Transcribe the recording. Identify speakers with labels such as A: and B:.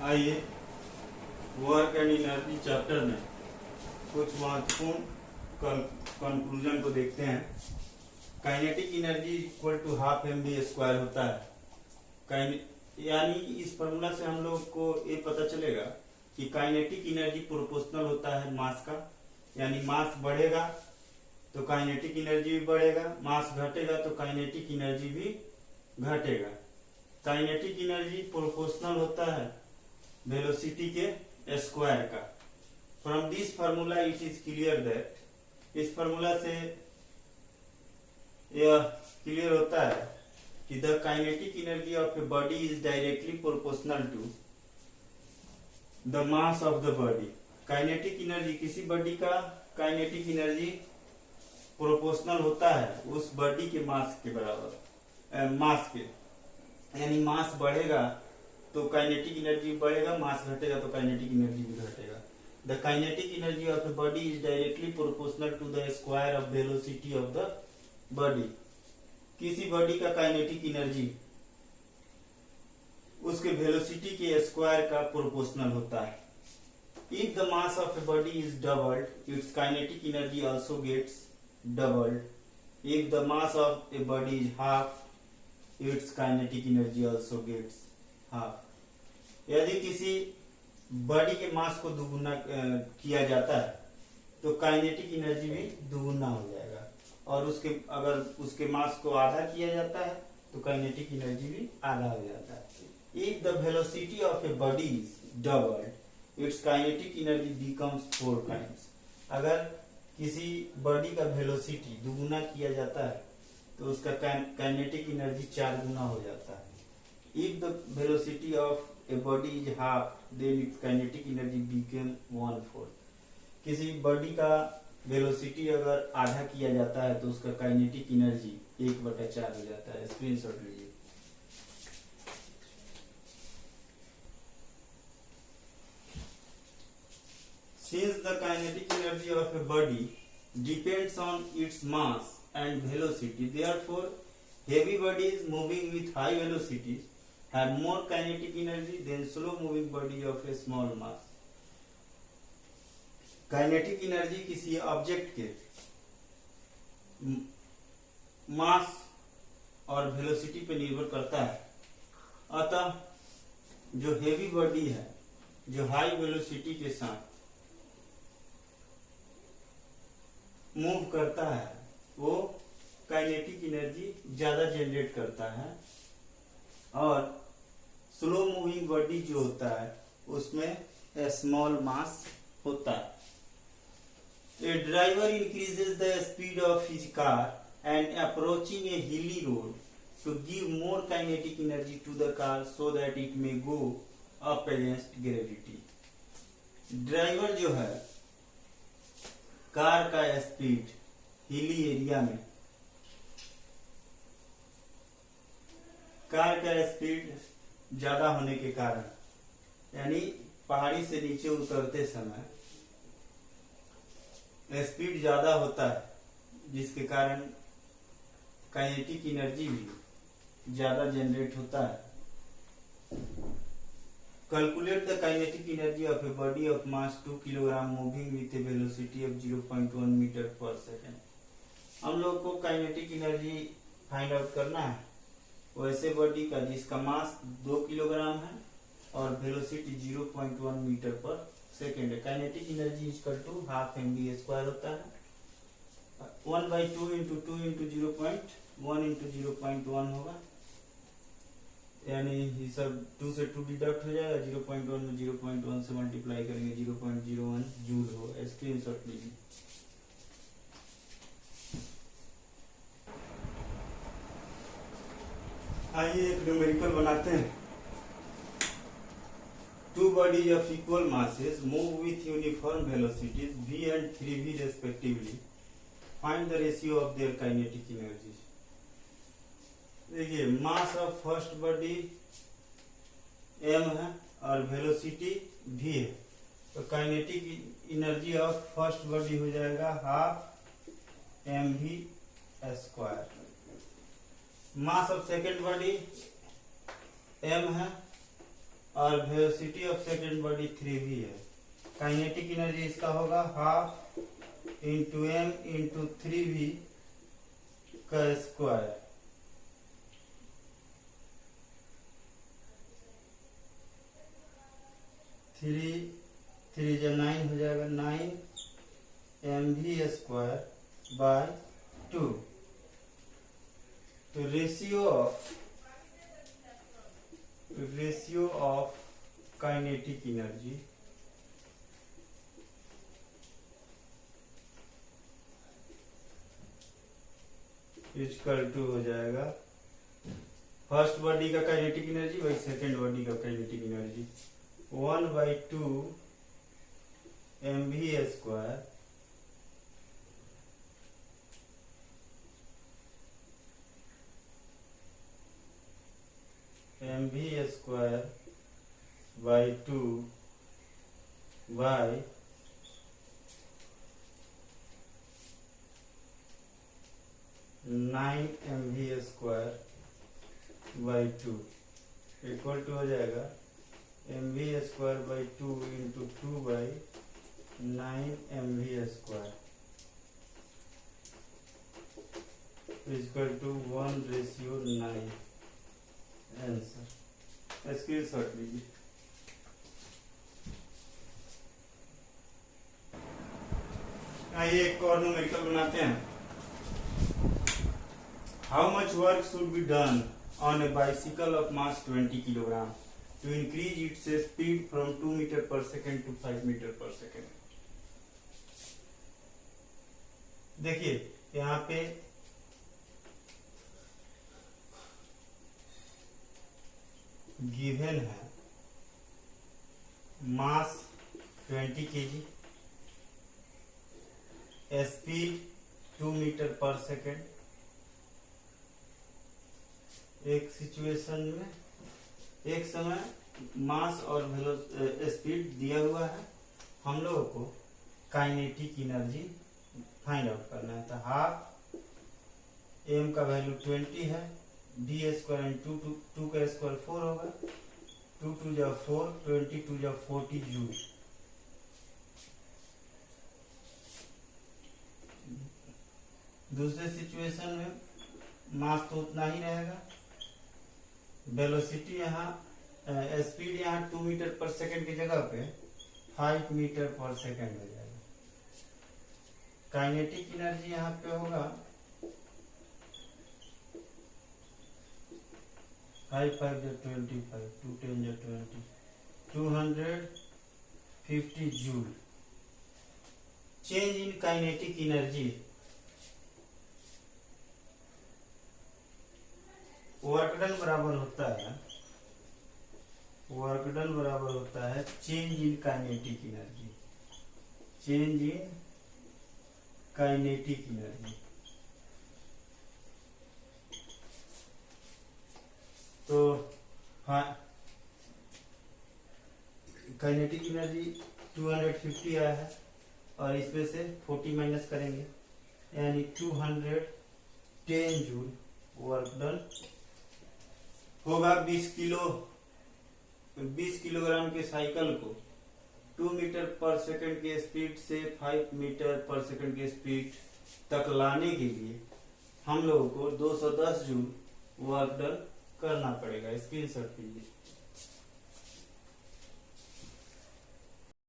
A: आइए work and energy chapter में कुछ महत्वपूर्ण कंक्लूजन को देखते हैं। Kinetic energy equal to half mv² होता है। यानी इस फॉर्मूला से हम लोग को ये पता चलेगा कि काइनेटिक एनर्जी प्रोपोर्शनल होता है मास का। यानी मास बढ़ेगा तो काइनेटिक एनर्जी भी बढ़ेगा, मास घटेगा तो काइनेटिक एनर्जी भी घटेगा। काइनेटिक एनर्जी प्रोपोर्शनल होता है वेलोसिटी के स्क्वायर का। From this formula it is clear that, इस फार्मूला से यह क्लियर होता है कि the kinetic energy of a body is directly proportional to the mass of the body. Kinetic energy, किसी बॉडी का काइनेटिक एनर्जी प्रोपोर्शनल होता है उस बॉडी के मास के बराबर, मास के। यानी मास बढ़ेगा तो काइनेटिक एनर्जी बढ़ेगा, मास घटेगा तो काइनेटिक एनर्जी भी घटेगा। The kinetic energy of the body is directly proportional to the square of velocity of the body. किसी बॉडी का काइनेटिक एनर्जी उसके वेलोसिटी के स्क्वायर का प्रोपोर्शनल होता है। If the mass of a body is doubled, its kinetic energy also gets doubled. If the mass of a body is half, its kinetic energy also gets half. यदि किसी body के मास को दुगुना किया जाता है तो काइनेटिक एनर्जी भी दुगुना हो जाएगा, और अगर उसके मास को आधा किया जाता है तो काइनेटिक एनर्जी भी आधा हो जाता है। If the velocity of a body is doubled, its kinetic energy becomes 4 times. अगर किसी बॉडी का वेलोसिटी दुगुना किया जाता है तो उसका काइनेटिक एनर्जी 4 गुना हो जाता है। If the velocity of a body is half, then its kinetic energy become 1/4। किसी बॉडी का वेलोसिटी अगर आधा किया जाता है तो उसका काइनेटिक एनर्जी 1/4 हो जाता है। स्क्रीनशॉट लीजिए। Since the kinetic energy of a body depends on its mass and velocity, therefore heavy bodies moving with high velocities have more kinetic energy than slow moving body of a small mass. Kinetic energy किसी object के मास और velocity पे निर्भर करता है। अतः जो heavy body है, जो हाई वेलोसिटी के साथ मूव करता है, वो काइनेटिक एनर्जी ज्यादा जनरेट करता है, और स्लो मूविंग बॉडी जो होता है उसमें स्मॉल मास होता है। A driver increases the speed of his car and approaching a hilly road to give more kinetic energy to the car so that it may go up against gravity. Driver जो है car का speed hilly area में, car का speed ज्यादा होने के कारण, यानी पहाड़ी से नीचे उतरते समय स्पीड ज्यादा होता है, जिसके कारण काइनेटिक एनर्जी भी ज्यादा जनरेट होता है। Calculate the kinetic energy of a body of mass 2 kilogram moving with a velocity of 0.1 metre per second. हम लोग को काइनेटिक एनर्जी फाइंड आउट करना है वैसे बॉडी का जिसका मास 2 किलोग्राम है और वेलोसिटी 0.1 मीटर पर सेकेंड है। Kinetic energy equal to half mv² होता है। 1/2 × 2 × 0.1 × 0.1 होगा, यानी ये सब 2 से 2 डिडक्ट हो जाएगा। 0.1 में 0.1 से मल्टीप्लाई करेंगे 0.01 जूल होगा। स्क्रीनशॉट लीजिए। आइए एक न्यूमेरिकल बनाते हैं। Two bodies of equal masses move with uniform velocities v and 3v respectively. Find the ratio of their kinetic energies. देखिए, mass of first body m है और वेलोसिटी v है, तो kinetic energy of first body हो जाएगा half mv²। Mass of second body m है और velocity of second body 3v है। काइनेटिक एनर्जी इसका होगा half into m into 3v का स्क्वायर। थ्री जो 9 हो जाएगा, 9 mv स्क्वायर बाय 2। तो ratio of kinetic energy equal to हो जाएगा फर्स्ट बॉडी का kinetic energy by second body का kinetic energy, 1/2 mv square mv square by 2 by 9 mv square by 2 equal to हो जाएगा mv square by 2 into 2 by 9 mv square equal to 1:9। Answer screenshot लीजिए। आइए एक और numerical बनाते हैं। How much work should be done on A bicycle of mass 20 kilogram to increase its speed from 2 metre per second to 5 metre per second. देखिए यहाँ पे given है mass 20 kg, speed 2 metre per second. एक situation में एक समय मास और speed दिया हुआ है, हम लोगों को काइनेटिक एनर्जी फाइंड आउट करना है। तो हाफ m का वैल्यू 20 है, d स्क्वायर एंड 2 का स्क्वायर 4 होगा, 2 2 जा 4, 22 जा 40 जूल। दूसरे सिचुएशन में मास तो उतना ही रहेगा, वेलोसिटी यहाँ स्पीड यहाँ 2 मीटर पर सेकेंड की जगह पे 5 मीटर पर सेकेंड हो जाएगा। काइनेटिक एनर्जी यहाँ पे होगा 5 5 जो 25, 2 10 जो 20, 250 joule. Change in kinetic energy, work done बराबर होता है change in kinetic energy, change in kinetic energy. तो हाँ, काइनेटिक एनर्जी 250 आया है और इसमें से 40 माइनस करेंगे, यानी 210 जूल वर्क डन होगा। 20 किलोग्राम के साइकिल को 2 मीटर पर सेकंड के स्पीड से 5 मीटर पर सेकंड के स्पीड तक लाने के लिए हम लोगों को 210 जूल वर्क डन करना पड़ेगा। स्क्रीनशॉट लीजिए।